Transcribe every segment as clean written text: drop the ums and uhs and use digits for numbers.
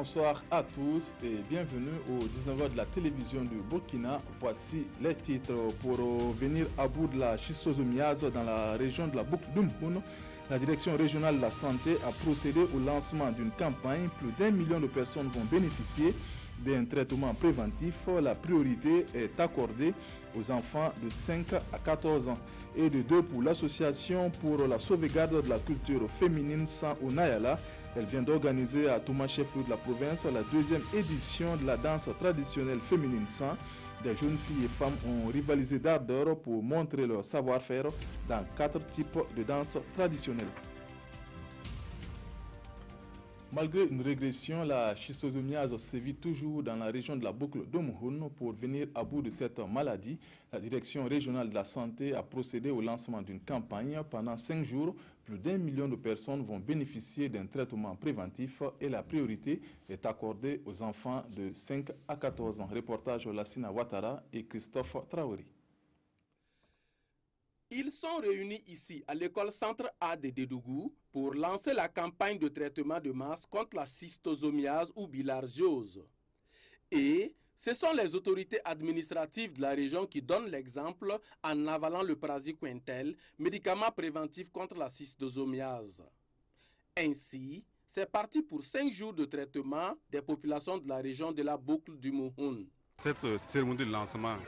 Bonsoir à tous et bienvenue au 19h de la télévision du Burkina. Voici les titres. Pour venir à bout de la schistosomiase dans la région de la boucle d'Umhoun, la direction régionale de la santé a procédé au lancement d'une campagne. Plus d'1 million de personnes vont bénéficier d'un traitement préventif. La priorité est accordée aux enfants de 5 à 14 ans. Et de 2 pour l'association pour la sauvegarde de la culture féminine sans au Nayala. Elle vient d'organiser à Touma, chef-lieu de la province, la 2e édition de la danse traditionnelle féminine sans. Des jeunes filles et femmes ont rivalisé d'ardeur pour montrer leur savoir-faire dans 4 types de danse traditionnelles. Malgré une régression, la schistosomiase sévit toujours dans la région de la boucle d'Umhoun. Pour venir à bout de cette maladie, la direction régionale de la santé a procédé au lancement d'une campagne. Pendant 5 jours, plus d'1 million de personnes vont bénéficier d'un traitement préventif et la priorité est accordée aux enfants de 5 à 14 ans. Reportage Lassina Ouattara et Christophe Traoré. Ils sont réunis ici à l'école Centre A de Dédougou pour lancer la campagne de traitement de masse contre la schistosomiase ou bilharziose. Et ce sont les autorités administratives de la région qui donnent l'exemple en avalant le praziquintel, médicament préventif contre la schistosomiase. Ainsi, c'est parti pour 5 jours de traitement des populations de la région de la boucle du Mouhoun. Cette cérémonie de lancement,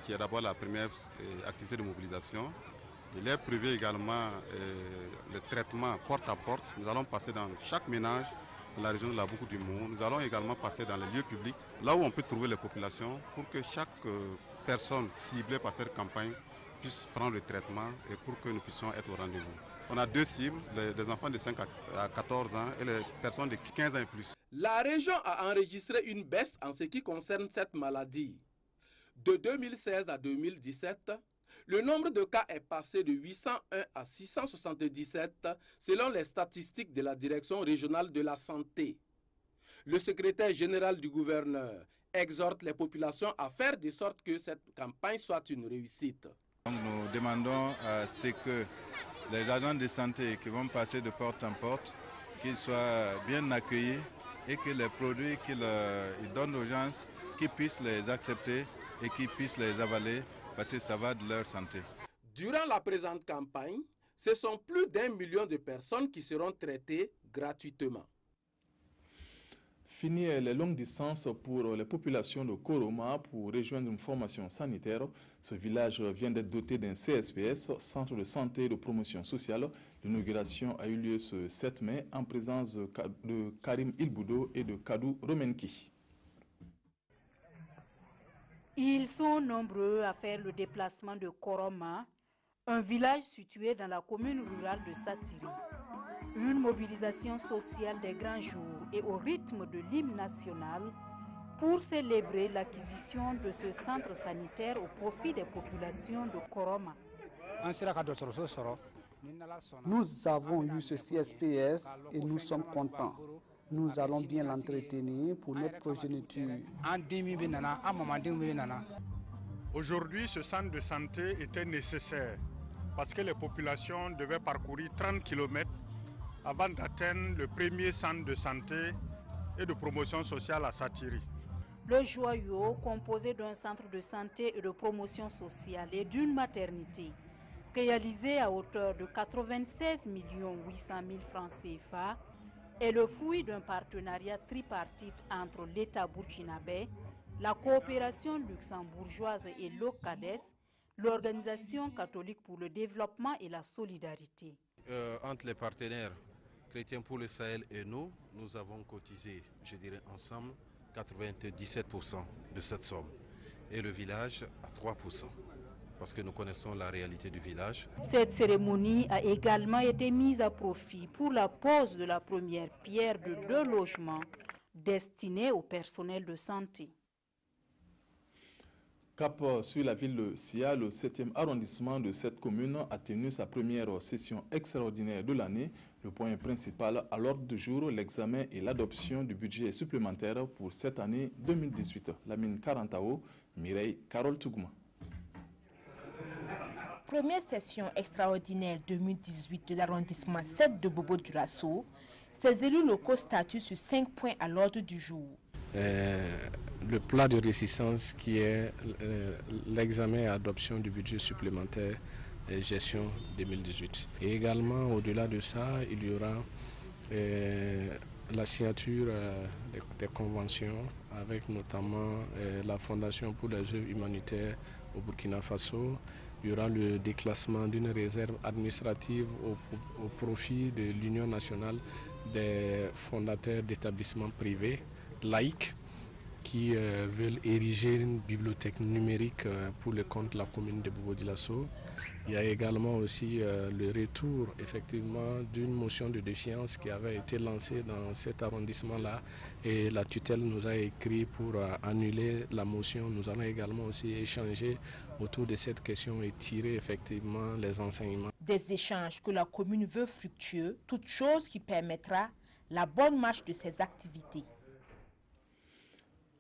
qui est d'abord la première activité de mobilisation. Il est prévu également le traitement porte à porte. Nous allons passer dans chaque ménage de la région de la boucle du Mouhoun. Nous allons également passer dans les lieux publics, là où on peut trouver les populations, pour que chaque personne ciblée par cette campagne puisse prendre le traitement et pour que nous puissions être au rendez-vous. On a 2 cibles, des enfants de 5 à 14 ans et les personnes de 15 ans et plus. La région a enregistré une baisse en ce qui concerne cette maladie. De 2016 à 2017, le nombre de cas est passé de 801 à 677 selon les statistiques de la Direction régionale de la santé. Le secrétaire général du gouverneur exhorte les populations à faire de sorte que cette campagne soit une réussite. Donc nous demandons à ce que les agents de santé qui vont passer de porte en porte, qu'ils soient bien accueillis et que les produits qu'ils donnent aux gens, qu'ils puissent les accepter et qu'ils puissent les avaler parce que ça va de leur santé. Durant la présente campagne, ce sont plus d'1 million de personnes qui seront traitées gratuitement. Fini les longues distances pour les populations de Koroma pour rejoindre une formation sanitaire. Ce village vient d'être doté d'un CSPS, Centre de santé et de promotion sociale. L'inauguration a eu lieu ce 7 mai en présence de Karim Ilboudo et de Kadou Romenki. Ils sont nombreux à faire le déplacement de Koroma, un village situé dans la commune rurale de Satiri. Une mobilisation sociale des grands jours et au rythme de l'hymne national pour célébrer l'acquisition de ce centre sanitaire au profit des populations de Koroma. Nous avons eu ce CSPS et nous sommes contents. Nous allons bien l'entretenir pour notre progéniture. Aujourd'hui, ce centre de santé était nécessaire parce que les populations devaient parcourir 30 km avant d'atteindre le premier centre de santé et de promotion sociale à Satiri. Le joyau, composé d'un centre de santé et de promotion sociale et d'une maternité, réalisé à hauteur de 96 800 000 francs CFA, est le fruit d'un partenariat tripartite entre l'État burkinabé, la coopération luxembourgeoise et l'OCADES, l'Organisation catholique pour le développement et la solidarité. Entre les partenaires Chrétiens pour le Sahel et nous avons cotisé, je dirais ensemble, 97% de cette somme. Et le village à 3%. Parce que nous connaissons la réalité du village. Cette cérémonie a également été mise à profit pour la pose de la première pierre de 2 logements destinés au personnel de santé. Cap sur la ville de Sia, le 7e arrondissement de cette commune a tenu sa première session extraordinaire de l'année. Le point principal à l'ordre du jour, l'examen et l'adoption du budget supplémentaire pour cette année 2018. Lamine Karantao, Mireille Carole Tougouma. Première session extraordinaire 2018 de l'arrondissement 7 de Bobo-Dioulasso. Ces élus locaux statuent sur 5 points à l'ordre du jour. Le plat de résistance qui est l'examen et adoption du budget supplémentaire gestion 2018. Et également, au-delà de ça, il y aura la signature des conventions avec notamment la Fondation pour les œuvres humanitaires au Burkina Faso. Il y aura le déclassement d'une réserve administrative au profit de l'Union nationale des fondateurs d'établissements privés laïcs qui veulent ériger une bibliothèque numérique pour le compte de la commune de Bobo-Dioulasso. Il y a également aussi le retour effectivement d'une motion de défiance qui avait été lancée dans cet arrondissement-là et la tutelle nous a écrit pour annuler la motion. Nous allons également aussi échanger autour de cette question et tirer effectivement les enseignements. Des échanges que la commune veut fructueux, toute chose qui permettra la bonne marche de ses activités.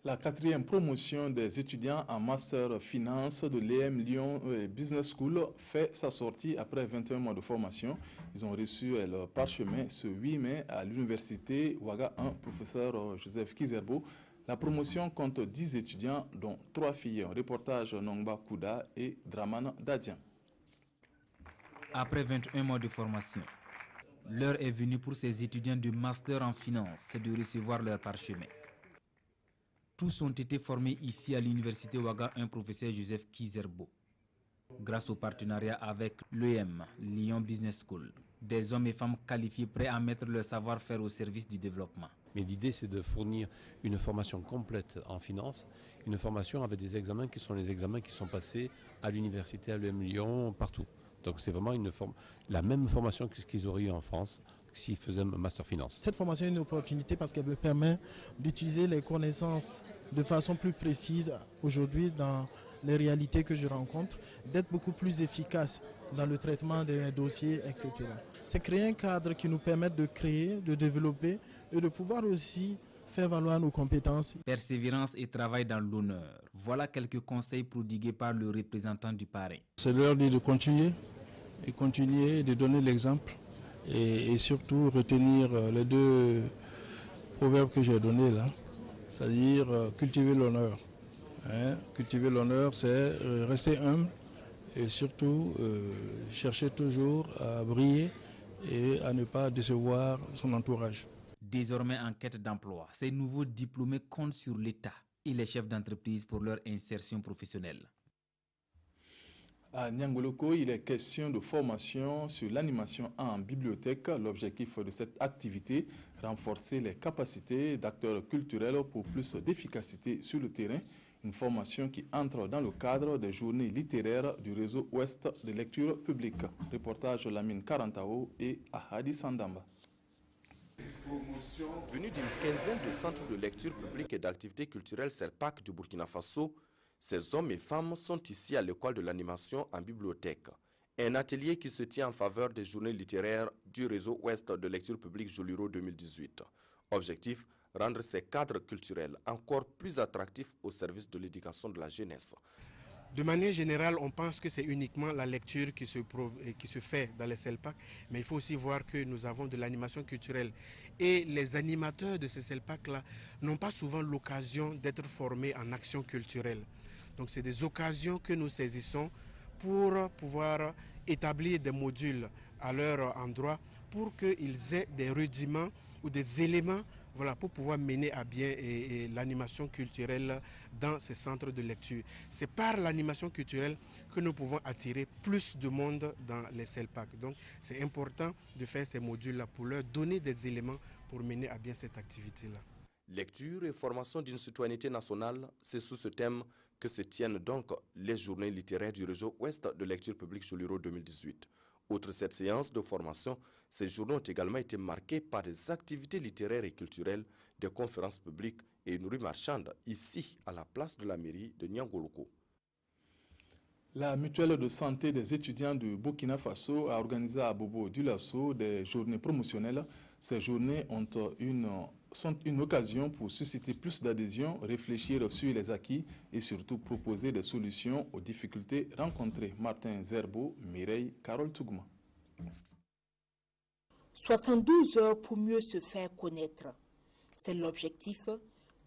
La 4e promotion des étudiants en Master Finance de l'EM Lyon Business School fait sa sortie après 21 mois de formation. Ils ont reçu leur parchemin ce 8 mai à l'université Ouaga 1, professeur Joseph Kizerbo. La promotion compte 10 étudiants, dont 3 filles. Un reportage Nongba Kouda et Draman Dadian. Après 21 mois de formation, l'heure est venue pour ces étudiants de Master en Finance de recevoir leur parchemin. Tous ont été formés ici à l'université Ouaga 1, professeur Joseph Kizerbo, grâce au partenariat avec l'EM, Lyon Business School. Des hommes et femmes qualifiés prêts à mettre leur savoir-faire au service du développement. Mais l'idée, c'est de fournir une formation complète en finance, une formation avec des examens qui sont les examens qui sont passés à l'université, à l'EM Lyon, partout. Donc c'est vraiment la même formation que ce qu'ils auraient eu en France s'ils faisaient un Master Finance. Cette formation est une opportunité parce qu'elle me permet d'utiliser les connaissances de façon plus précise aujourd'hui dans les réalités que je rencontre, d'être beaucoup plus efficace dans le traitement des dossiers, etc. C'est créer un cadre qui nous permette de créer, de développer et de pouvoir aussi faire valoir nos compétences. Persévérance et travail dans l'honneur. Voilà quelques conseils prodigués par le représentant du parrain. C'est l'heure de continuer de donner l'exemple et surtout retenir les 2 proverbes que j'ai donnés là, c'est-à-dire cultiver l'honneur. Cultiver l'honneur, c'est rester humble et surtout chercher toujours à briller et à ne pas décevoir son entourage. Désormais en quête d'emploi, ces nouveaux diplômés comptent sur l'État et les chefs d'entreprise pour leur insertion professionnelle. À Niangoloko, il est question de formation sur l'animation en bibliothèque. L'objectif de cette activité, renforcer les capacités d'acteurs culturels pour plus d'efficacité sur le terrain. Une formation qui entre dans le cadre des journées littéraires du réseau Ouest de lecture publique. Reportage Lamine Karantao et Ahadi Sandamba. Venus d'une quinzaine de centres de lecture publique et d'activités culturelles CELPAC du Burkina Faso, ces hommes et femmes sont ici à l'école de l'animation en bibliothèque. Un atelier qui se tient en faveur des journées littéraires du réseau Ouest de lecture publique Joliro 2018. Objectif, rendre ces cadres culturels encore plus attractifs au service de l'éducation de la jeunesse. De manière générale, on pense que c'est uniquement la lecture qui se fait dans les CELPAC, mais il faut aussi voir que nous avons de l'animation culturelle. Et les animateurs de ces CELPAC-là n'ont pas souvent l'occasion d'être formés en action culturelle. Donc c'est des occasions que nous saisissons pour pouvoir établir des modules à leur endroit pour qu'ils aient des rudiments ou des éléments pour pouvoir mener à bien l'animation culturelle dans ces centres de lecture. C'est par l'animation culturelle que nous pouvons attirer plus de monde dans les CELPAC. Donc c'est important de faire ces modules-là pour leur donner des éléments pour mener à bien cette activité-là. Lecture et formation d'une citoyenneté nationale, c'est sous ce thème que se tiennent donc les journées littéraires du réseau Ouest de lecture publique Joliro 2018. Outre cette séance de formation, ces journées ont également été marquées par des activités littéraires et culturelles, des conférences publiques et une rue marchande, ici à la place de la mairie de Niangoloko. La mutuelle de santé des étudiants du Burkina Faso a organisé à Bobo-Dioulasso des journées promotionnelles. Ces journées sont une occasion pour susciter plus d'adhésion, réfléchir sur les acquis et surtout proposer des solutions aux difficultés rencontrées. Martin Zerbo, Mireille, Carole Tougouma. 72 heures pour mieux se faire connaître. C'est l'objectif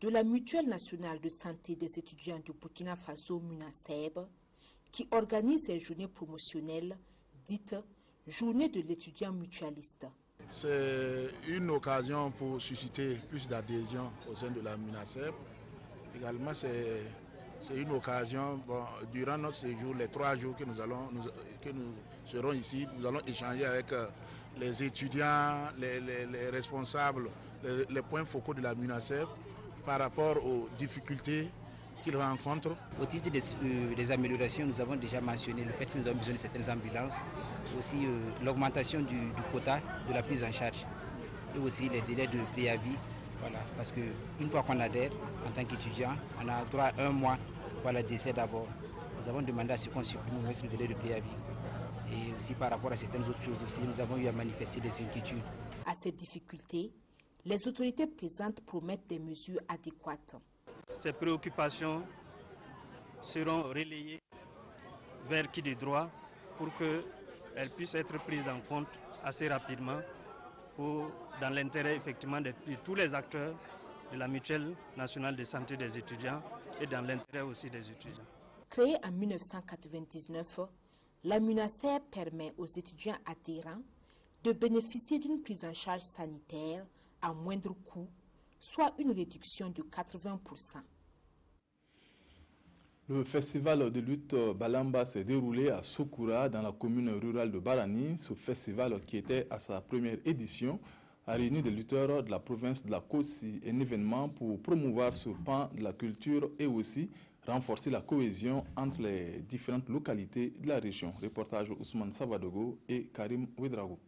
de la Mutuelle nationale de santé des étudiants du Burkina Faso, MUNASEB, qui organise ces journées promotionnelles dites Journée de l'étudiant mutualiste. C'est une occasion pour susciter plus d'adhésion au sein de la MUNASEB. Également, c'est une occasion, durant notre séjour, les 3 jours que nous serons ici, nous allons échanger avec les étudiants, les responsables, les points focaux de la MUNASEB par rapport aux difficultés qu'ils rencontrent. Au titre des améliorations, nous avons déjà mentionné le fait que nous avons besoin de certaines ambulances, aussi l'augmentation du quota de la prise en charge et aussi les délais de préavis. Voilà, parce qu'une fois qu'on adhère en tant qu'étudiant, on a droit à 1 mois pour le décès d'abord. Nous avons demandé à ce qu'on supprime le délai de préavis. Et aussi par rapport à certaines autres choses aussi, nous avons eu à manifester des inquiétudes. À ces difficultés, les autorités présentes promettent des mesures adéquates. Ces préoccupations seront relayées vers qui de droit pour qu'elles puissent être prises en compte assez rapidement dans l'intérêt effectivement de tous les acteurs de la Mutuelle nationale de santé des étudiants et dans l'intérêt aussi des étudiants. Créée en 1999, la MUNASEB permet aux étudiants adhérents de bénéficier d'une prise en charge sanitaire à moindre coût, soit une réduction de 80%. Le festival de lutte Balamba s'est déroulé à Sokoura, dans la commune rurale de Barani. Ce festival, qui était à sa première édition, a réuni des lutteurs de la province de la Kossi, un événement pour promouvoir ce pan de la culture et aussi renforcer la cohésion entre les différentes localités de la région. Reportage Ousmane Savadogo et Karim Ouedraogo.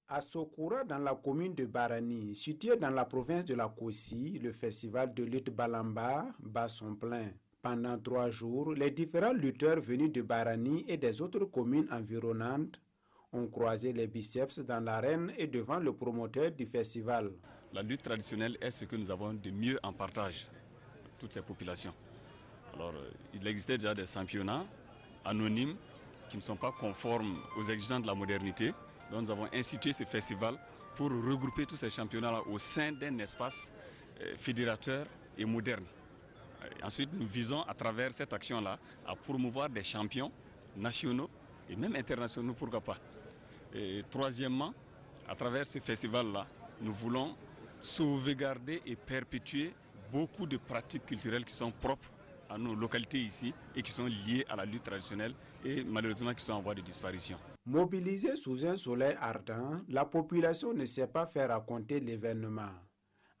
À Sokoura, dans la commune de Barani, située dans la province de la Kossi, le festival de lutte Balamba bat son plein. Pendant 3 jours, les différents lutteurs venus de Barani et des autres communes environnantes ont croisé les biceps dans l'arène et devant le promoteur du festival. La lutte traditionnelle est ce que nous avons de mieux en partage, toutes ces populations. Alors, il existait déjà des championnats anonymes qui ne sont pas conformes aux exigences de la modernité. Donc nous avons institué ce festival pour regrouper tous ces championnats-là au sein d'un espace fédérateur et moderne. Ensuite, nous visons à travers cette action-là à promouvoir des champions nationaux et même internationaux, pourquoi pas. Et troisièmement, à travers ce festival-là, nous voulons sauvegarder et perpétuer beaucoup de pratiques culturelles qui sont propres à nos localités ici et qui sont liées à la lutte traditionnelle et malheureusement qui sont en voie de disparition. Mobilisée sous un soleil ardent, la population ne sait pas faire raconter l'événement.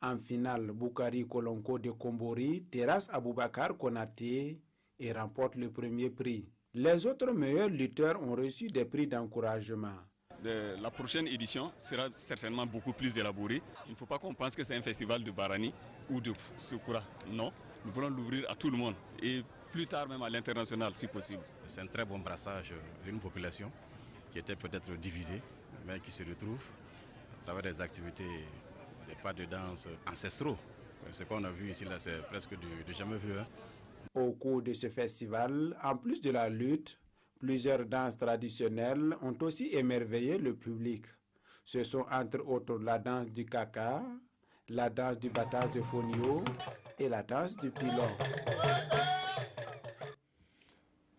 En finale, Boukari Kolonko de Kombori terrasse Aboubakar Konaté et remporte le premier prix. Les autres meilleurs lutteurs ont reçu des prix d'encouragement. La prochaine édition sera certainement beaucoup plus élaborée. Il ne faut pas qu'on pense que c'est un festival de Barani ou de Sokoura. Non, nous voulons l'ouvrir à tout le monde et plus tard même à l'international si possible. C'est un très bon brassage d'une population qui était peut-être divisée, mais qui se retrouve à travers des activités, des pas de danse ancestraux. Ce qu'on a vu ici, là, c'est presque du jamais vu. Hein. Au cours de ce festival, en plus de la lutte, plusieurs danses traditionnelles ont aussi émerveillé le public. Ce sont entre autres la danse du kaka, la danse du battage de Fonio et la danse du pilon.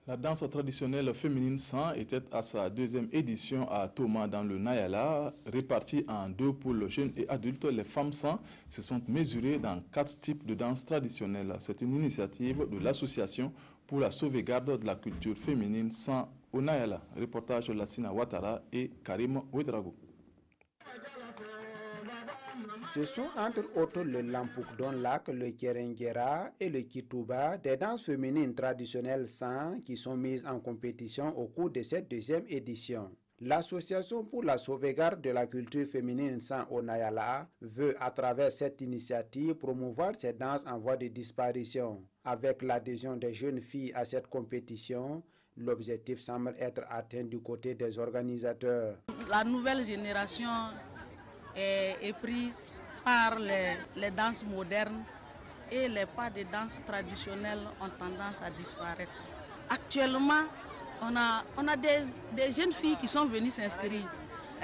La danse traditionnelle féminine 100 était à sa 2e édition à Toma dans le Nayala. Réparties en 2 poules jeunes et adultes, les femmes 100 se sont mesurées dans 4 types de danses traditionnelles. C'est une initiative de l'association pour la sauvegarde de la culture féminine 100 au Nayala. Reportage de Lassina Ouattara et Karim Ouedraogo. Ce sont entre autres le Lampouk-Donlak, le Kerengera et le Kitouba, des danses féminines traditionnelles 100 qui sont mises en compétition au cours de cette 2e édition. L'Association pour la sauvegarde de la culture féminine 100 au Nayala veut à travers cette initiative promouvoir ces danses en voie de disparition. Avec l'adhésion des jeunes filles à cette compétition, l'objectif semble être atteint du côté des organisateurs. La nouvelle génération est prise par les danses modernes et les pas de danse traditionnelles ont tendance à disparaître. Actuellement, on a des jeunes filles qui sont venues s'inscrire.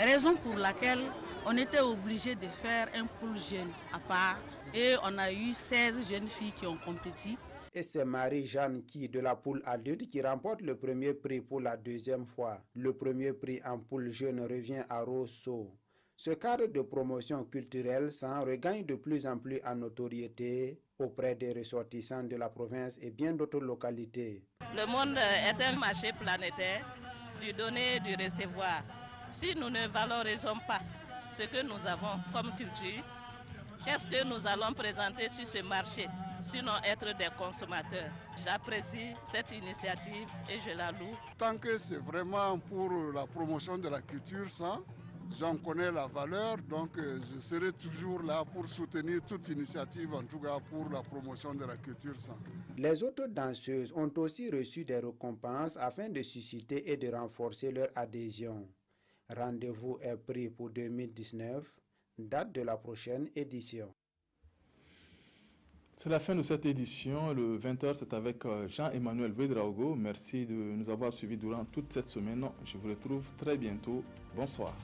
Raison pour laquelle on était obligé de faire un pool jeune à part et on a eu 16 jeunes filles qui ont compéti. Et c'est Marie-Jeanne qui, de la poule adulte, qui remporte le premier prix pour la deuxième fois. Le premier prix en poule jeune revient à Rosso. Ce cadre de promotion culturelle regagne de plus en plus en notoriété auprès des ressortissants de la province et bien d'autres localités. Le monde est un marché planétaire du donner et du recevoir. Si nous ne valorisons pas ce que nous avons comme culture, qu'est-ce que nous allons présenter sur ce marché, sinon être des consommateurs? J'apprécie cette initiative et je la loue. Tant que c'est vraiment pour la promotion de la culture, j'en connais la valeur, donc je serai toujours là pour soutenir toute initiative, en tout cas pour la promotion de la culture. Les autres danseuses ont aussi reçu des récompenses afin de susciter et de renforcer leur adhésion. Rendez-vous est pris pour 2019, date de la prochaine édition. C'est la fin de cette édition. Le 20h, c'est avec Jean-Emmanuel Vedraogo. Merci de nous avoir suivis durant toute cette semaine. Je vous retrouve très bientôt. Bonsoir.